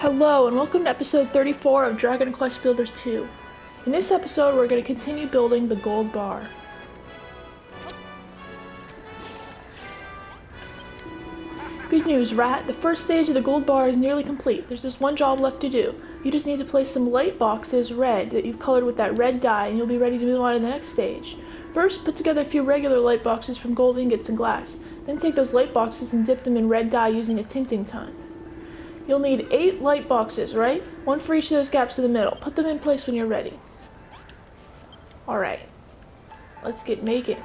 Hello and welcome to episode 34 of Dragon Quest Builders 2. In this episode we're going to continue building the gold bar. Good news, Rat. The first stage of the gold bar is nearly complete. There's just one job left to do. You just need to place some light boxes red that you've colored with that red dye and you'll be ready to move on to the next stage. First, put together a few regular light boxes from gold ingots and glass. Then take those light boxes and dip them in red dye using a tinting ton. You'll need 8 light boxes, right? One for each of those gaps in the middle. Put them in place when you're ready. Alright, let's get making.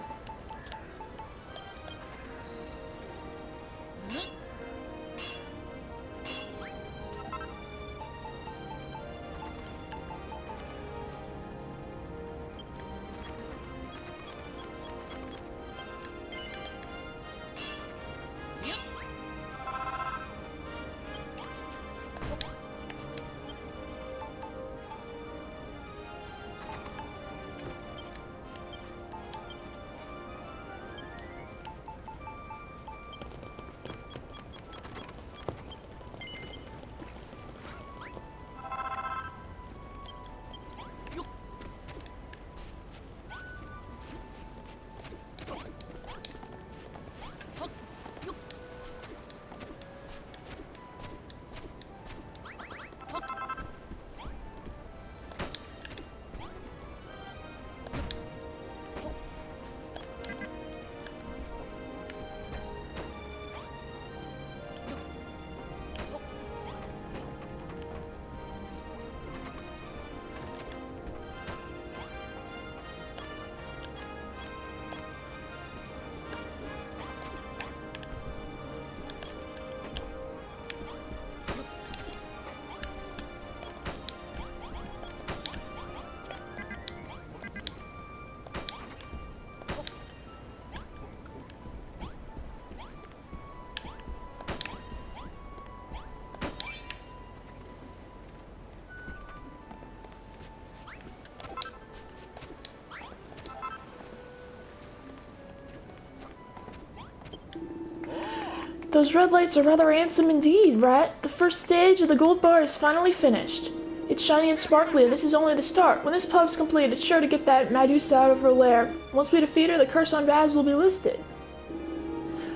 Those red lights are rather handsome indeed, Rat. The first stage of the gold bar is finally finished. It's shiny and sparkly, and this is only the start. When this pub's complete, it's sure to get that Medusa out of her lair. Once we defeat her, the curse on Babs will be listed.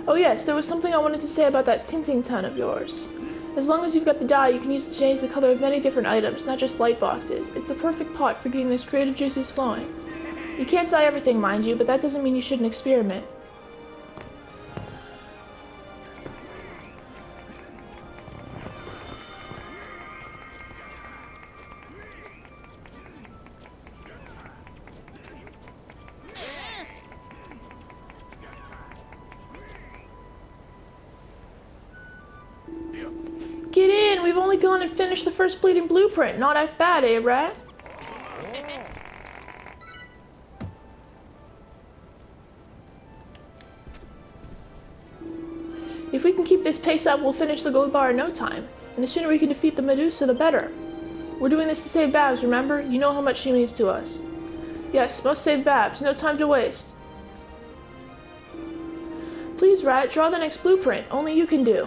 Oh yes, there was something I wanted to say about that tinting ton of yours. As long as you've got the dye, you can use it to change the color of many different items, not just light boxes. It's the perfect pot for getting those creative juices flowing. You can't dye everything, mind you, but that doesn't mean you shouldn't experiment. Get in! We've only gone and finished the first bleeding blueprint. Not half bad, eh, Rat? If we can keep this pace up, we'll finish the gold bar in no time. And the sooner we can defeat the Medusa, the better. We're doing this to save Babs, remember? You know how much she means to us. Yes, must save Babs. No time to waste. Please, Rat, draw the next blueprint. Only you can do.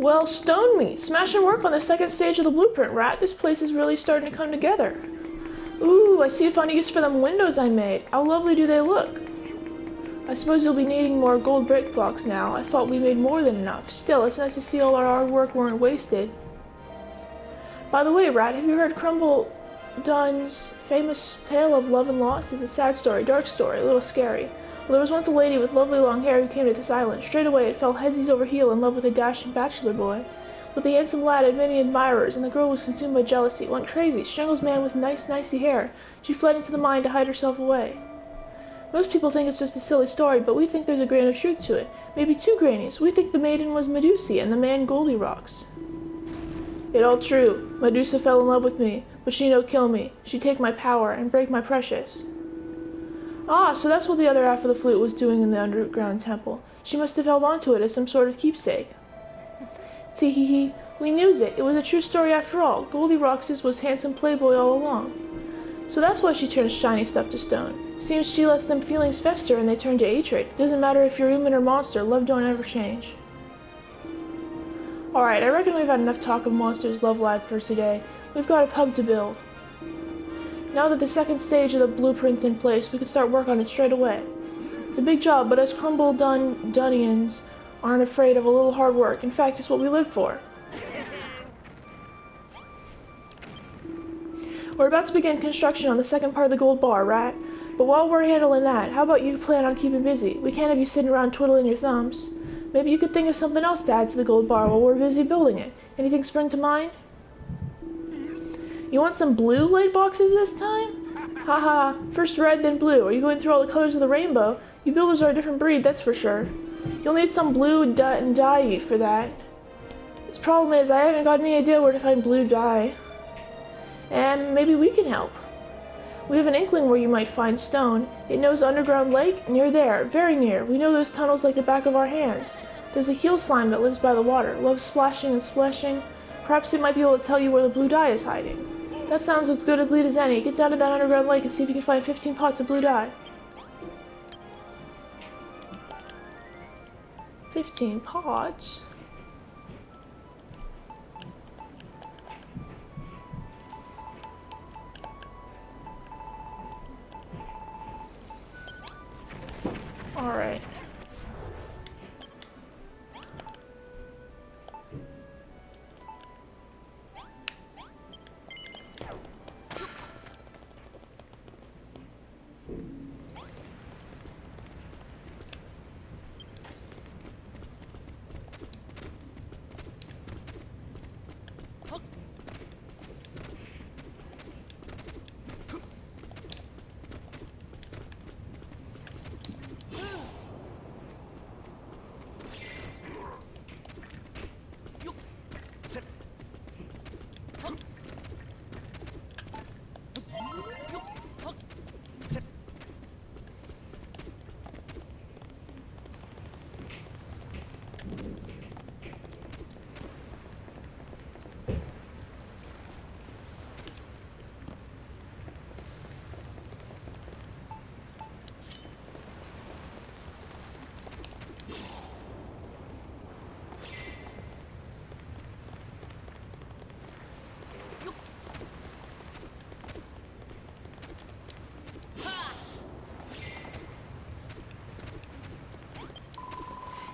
Well, stone me. Smash and work on the second stage of the blueprint, Rat. This place is really starting to come together. Ooh, I see a funny use for them windows I made. How lovely do they look? I suppose you'll be needing more gold brick blocks now. I thought we made more than enough. Still, it's nice to see all our hard work weren't wasted. By the way, Rat, have you heard Crumble Dunn's famous tale of love and loss? It's a sad story, dark story, a little scary. Well, there was once a lady with lovely long hair who came to this island. Straight away it fell heads over heel in love with a dashing bachelor boy. But the handsome lad had many admirers, and the girl was consumed by jealousy, went crazy, strangles man with nicey hair. She fled into the mine to hide herself away. Most people think it's just a silly story, but we think there's a grain of truth to it. Maybe two grannies. We think the maiden was Medusa and the man Goldilocks. It all true. Medusa fell in love with me, but she no kill me. She take my power and break my precious. Ah, so that's what the other half of the flute was doing in the underground temple. She must have held onto it as some sort of keepsake. Tee-hee-hee. We knew it. It was a true story after all. Goldilocks was handsome playboy all along. So that's why she turns shiny stuff to stone. Seems she lets them feelings fester and they turn to hatred. Doesn't matter if you're human or monster, love don't ever change. Alright, I reckon we've had enough talk of Monsters Love Live for today. We've got a pub to build. Now that the second stage of the blueprint's in place, we can start work on it straight away. It's a big job, but us crumble Dunnians aren't afraid of a little hard work. In fact, it's what we live for. We're about to begin construction on the second part of the gold bar, right? But while we're handling that, how about you plan on keeping busy? We can't have you sitting around twiddling your thumbs. Maybe you could think of something else to add to the gold bar while we're busy building it. Anything spring to mind? You want some blue light boxes this time? Haha, first red, then blue. Are you going through all the colors of the rainbow? You builders are a different breed, that's for sure. You'll need some blue dye for that. The problem is, I haven't got any idea where to find blue dye. And maybe we can help. We have an inkling where you might find stone. It knows underground lake, near there, very near. We know those tunnels like the back of our hands. There's a heel slime that lives by the water, loves splashing and splashing. Perhaps it might be able to tell you where the blue dye is hiding. That sounds as good a lead as any. Get down to that underground lake and see if you can find 15 pots of blue dye. 15 pots? Alright.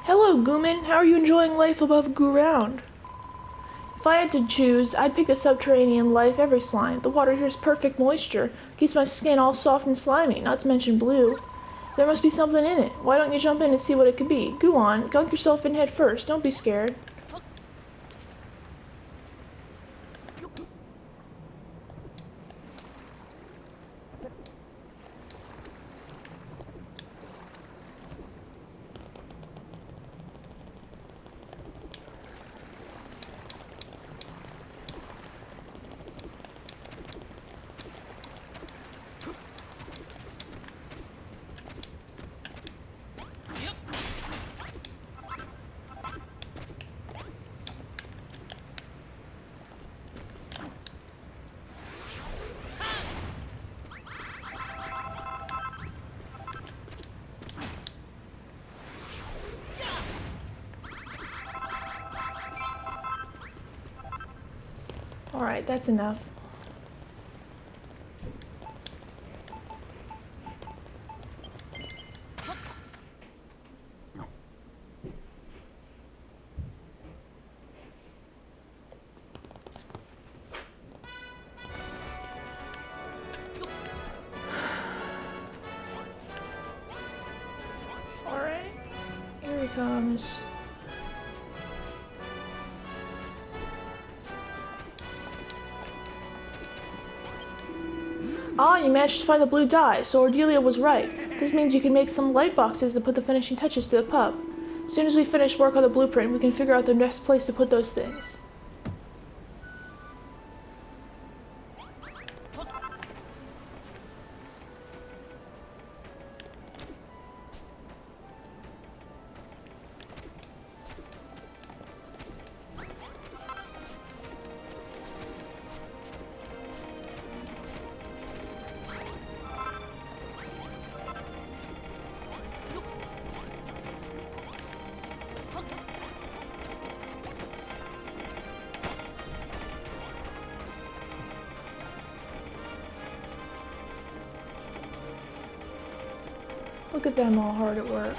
Hello, Gooman. How are you enjoying life above ground? If I had to choose, I'd pick the subterranean life every slime. The water here is perfect moisture, keeps my skin all soft and slimy, not to mention blue. There must be something in it. Why don't you jump in and see what it could be? Go on, gunk yourself in head first. Don't be scared. Alright, that's enough. Alright, here he comes. Ah, you managed to find the blue dye, so Ordelia was right. This means you can make some light boxes to put the finishing touches to the pub. As soon as we finish work on the blueprint, we can figure out the next place to put those things. Look at them all hard at work.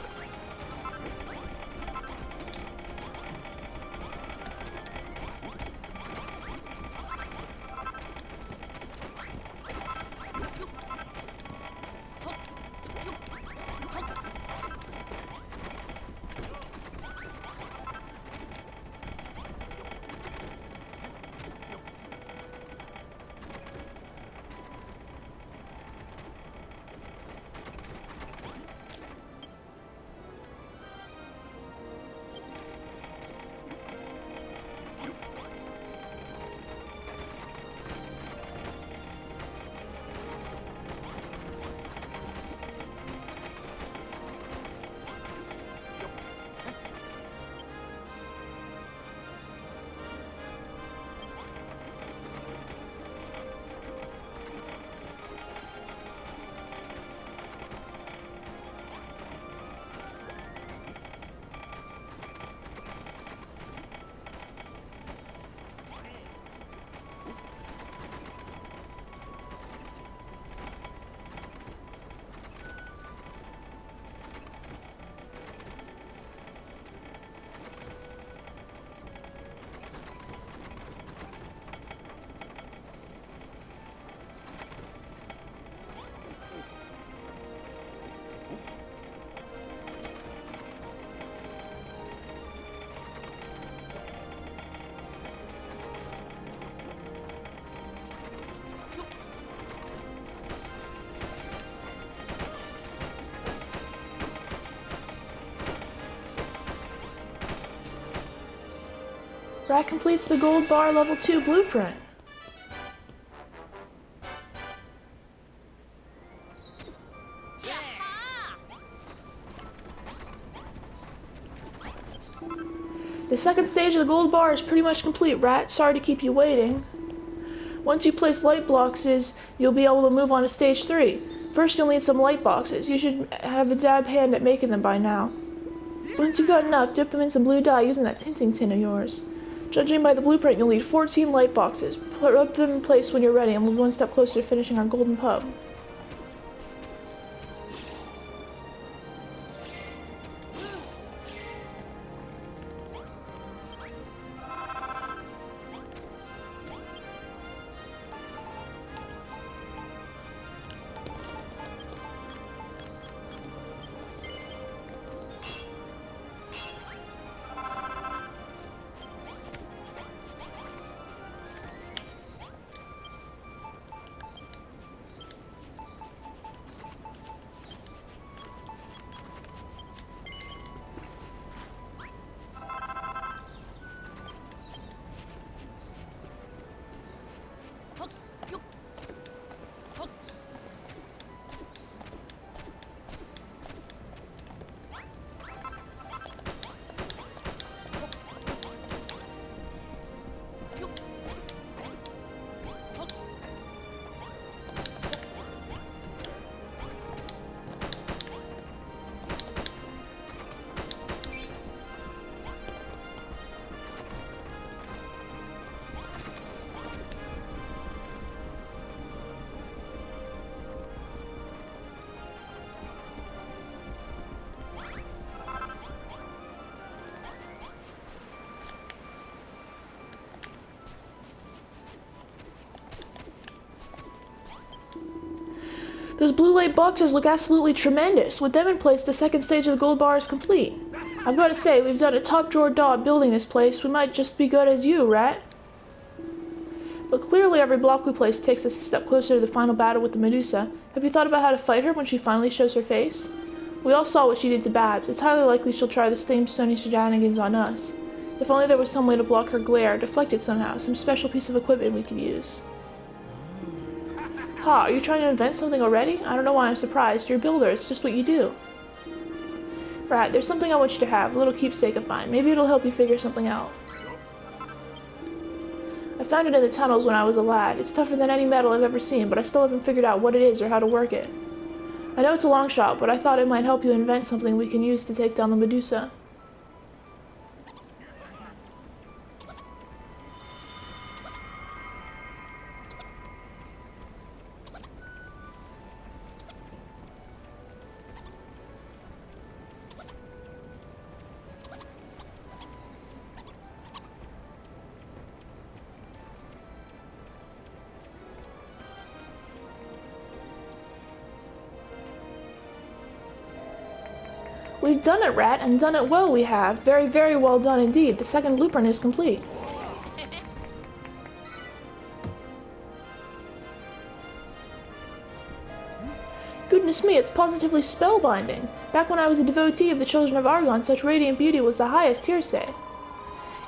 Rat completes the gold bar level 2 blueprint. The second stage of the gold bar is pretty much complete, Rat. Sorry to keep you waiting. Once you place light boxes, you'll be able to move on to stage 3. First, you'll need some light boxes. You should have a dab hand at making them by now. Once you've got enough, dip them in some blue dye using that tinting tin of yours. Judging by the blueprint, you'll need 14 light boxes. Put them in place when you're ready, and move one step closer to finishing our golden pub. Those blue light boxes look absolutely tremendous. With them in place, the second stage of the gold bar is complete. I've got to say, we've done a top drawer job building this place. We might just be good as you, Rat. But clearly every block we place takes us a step closer to the final battle with the Medusa. Have you thought about how to fight her when she finally shows her face? We all saw what she did to Babs. It's highly likely she'll try the same stony shenanigans on us. If only there was some way to block her glare, deflect it somehow, some special piece of equipment we could use. Ha, are you trying to invent something already? I don't know why I'm surprised. You're a builder, it's just what you do. Rat, there's something I want you to have, a little keepsake of mine. Maybe it'll help you figure something out. I found it in the tunnels when I was a lad. It's tougher than any metal I've ever seen, but I still haven't figured out what it is or how to work it. I know it's a long shot, but I thought it might help you invent something we can use to take down the Medusa. We've done it, Rat, and done it well we have. Very, very well done indeed. The second blueprint is complete. Goodness me, it's positively spellbinding. Back when I was a devotee of the Children of Argon, such radiant beauty was the highest hearsay.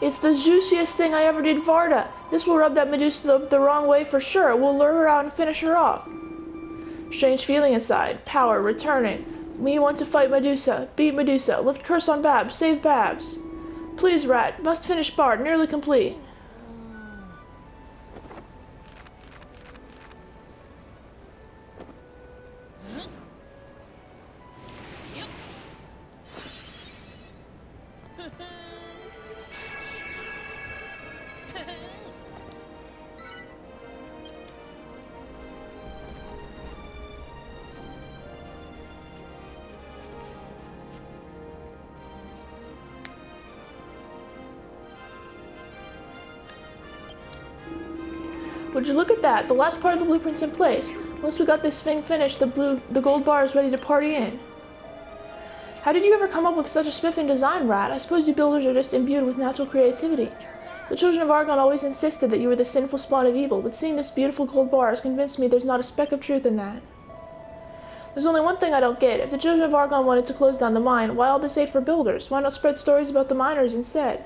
It's the juiciest thing I ever did, Varda. This will rub that Medusa the wrong way for sure. We'll lure her out and finish her off. Strange feeling inside. Power returning. We want to fight Medusa, beat Medusa, lift curse on Babs, save Babs. Please, Rat, must finish Bard, nearly complete. Would you look at that? The last part of the blueprint's in place. Once we got this thing finished, the gold bar is ready to party in. How did you ever come up with such a spiffing design, Rat? I suppose you builders are just imbued with natural creativity. The Children of Argon always insisted that you were the sinful spawn of evil, but seeing this beautiful gold bar has convinced me there's not a speck of truth in that. There's only one thing I don't get. If the Children of Argon wanted to close down the mine, why all this aid for builders? Why not spread stories about the miners instead?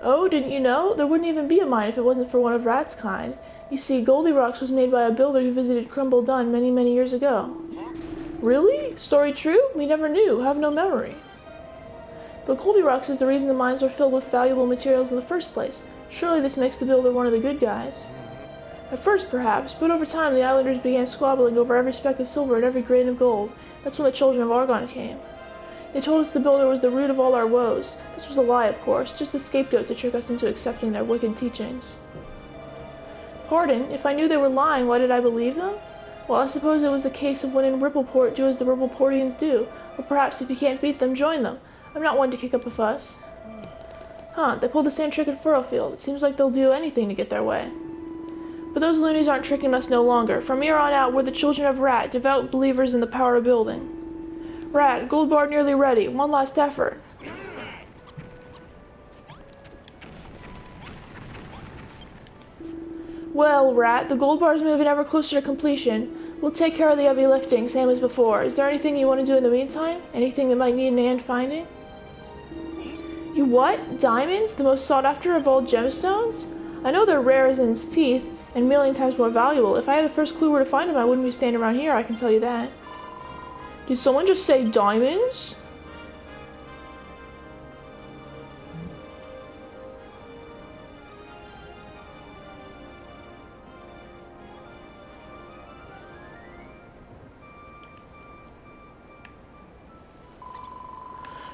Oh, didn't you know? There wouldn't even be a mine if it wasn't for one of Rat's kind. You see, Goldilocks was made by a builder who visited Crumble Dun many, many years ago. Really? Story true? We never knew. Have no memory. But Goldilocks is the reason the mines are filled with valuable materials in the first place. Surely this makes the builder one of the good guys. At first, perhaps, but over time the islanders began squabbling over every speck of silver and every grain of gold. That's when the Children of Argon came. They told us the builder was the root of all our woes. This was a lie, of course, just a scapegoat to trick us into accepting their wicked teachings. Pardon? If I knew they were lying, why did I believe them? Well, I suppose it was the case of when in Rippleport, do as the Rippleportians do. Or perhaps if you can't beat them, join them. I'm not one to kick up a fuss. Huh, they pulled the same trick at Furrowfield. It seems like they'll do anything to get their way. But those loonies aren't tricking us no longer. From here on out, we're the Children of Rat, devout believers in the power of building. Rat, gold bar nearly ready. One last effort. Well, Rat, the gold bar's moving ever closer to completion. We'll take care of the heavy lifting, same as before. Is there anything you want to do in the meantime? Anything that might need an hand finding? You what? Diamonds? The most sought after of all gemstones? I know they're rare as in its teeth, and a million times more valuable. If I had the first clue where to find them, I wouldn't be standing around here, I can tell you that. Did someone just say diamonds?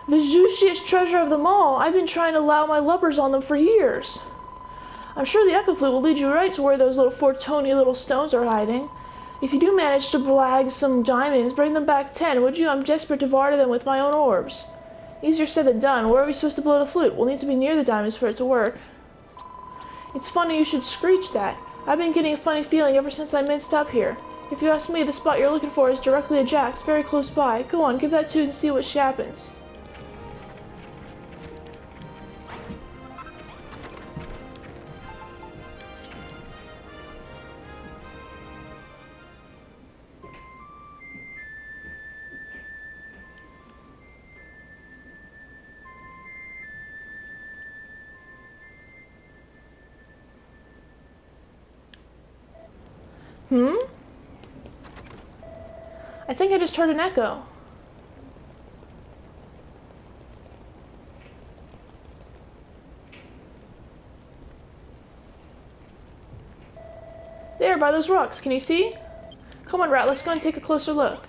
The juiciest treasure of them all. I've been trying to allow my lubbers on them for years. I'm sure the Echo Flute will lead you right to where those little 4 tony little stones are hiding. If you do manage to blag some diamonds, bring them back 10, would you? I'm desperate to barter them with my own orbs. Easier said than done. Where are we supposed to blow the flute? We'll need to be near the diamonds for it to work. It's funny you should screech that. I've been getting a funny feeling ever since I minced up here. If you ask me, the spot you're looking for is directly at Jack's, very close by. Go on, give that tune and see what happens. Hmm? I think I just heard an echo. There, by those rocks. Can you see? Come on, Rat, let's go and take a closer look.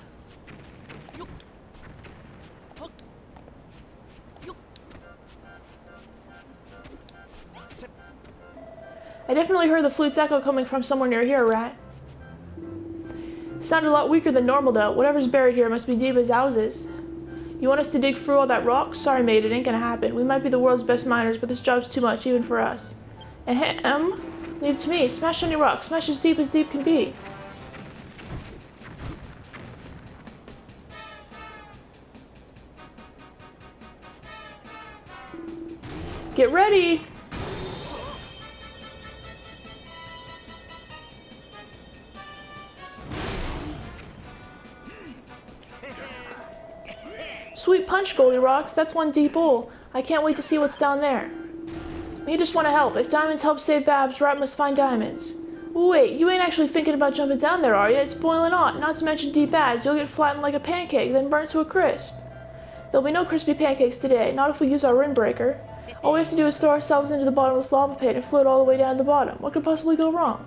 I definitely heard the flute's echo coming from somewhere near here, Rat. Sounded a lot weaker than normal, though. Whatever's buried here must be deep as houses. You want us to dig through all that rock? Sorry, mate, it ain't gonna happen. We might be the world's best miners, but this job's too much, even for us. Ahem. Leave it to me. Smash any rock. Smash as deep can be. Get ready! Sweet punch, Goldilocks. That's one deep hole. I can't wait to see what's down there. We just want to help. If diamonds help save Babs, Rat must find diamonds. Wait, you ain't actually thinking about jumping down there, are you? It's boiling hot. Not to mention deep as. You'll get flattened like a pancake, then burnt to a crisp. There'll be no crispy pancakes today. Not if we use our windbreaker. All we have to do is throw ourselves into the bottomless lava pit and float all the way down to the bottom. What could possibly go wrong?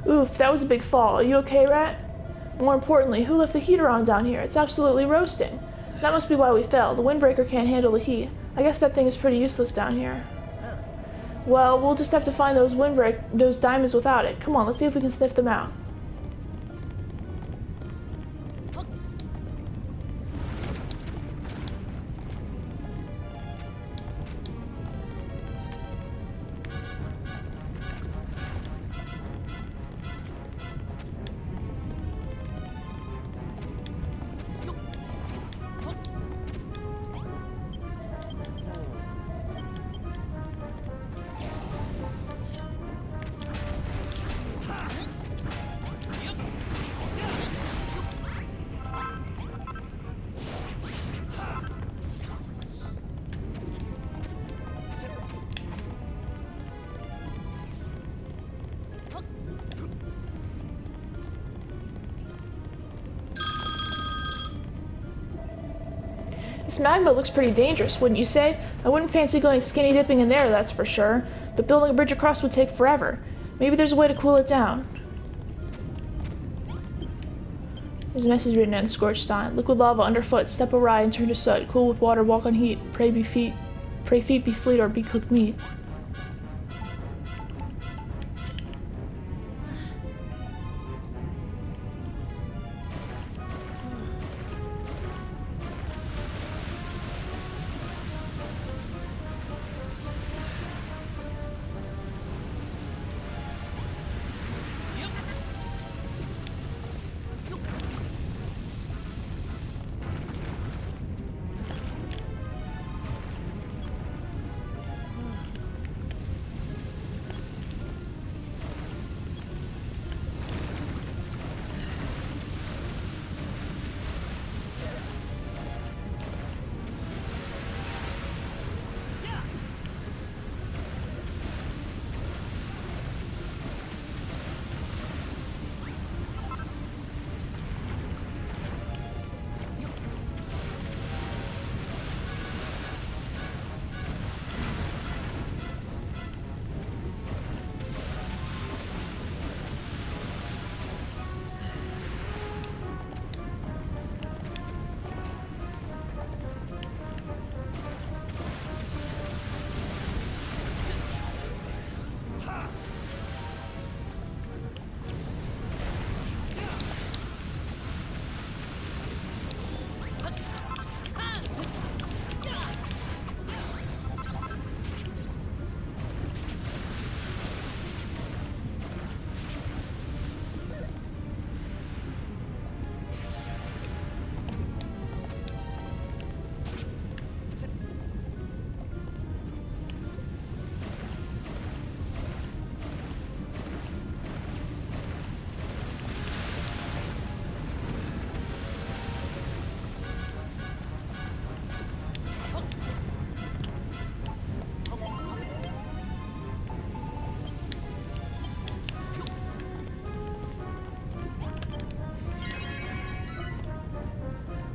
Oof, that was a big fall. Are you okay, Rat? More importantly, who left the heater on down here? It's absolutely roasting. That must be why we fell. The windbreaker can't handle the heat. I guess that thing is pretty useless down here. Well, we'll just have to find those diamonds without it. Come on, let's see if we can sniff them out. This magma looks pretty dangerous, wouldn't you say? I wouldn't fancy going skinny dipping in there, that's for sure. But building a bridge across would take forever. Maybe there's a way to cool it down. There's a message written in scorched sign. Liquid lava underfoot, step awry and turn to soot. Cool with water, walk on heat. Pray feet be fleet or be cooked meat.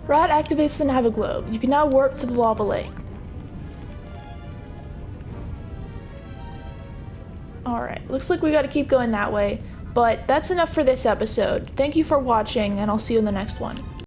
Rat activates the Nava Globe. You can now warp to the lava lake. Alright, looks like we gotta keep going that way, but that's enough for this episode. Thank you for watching, and I'll see you in the next one.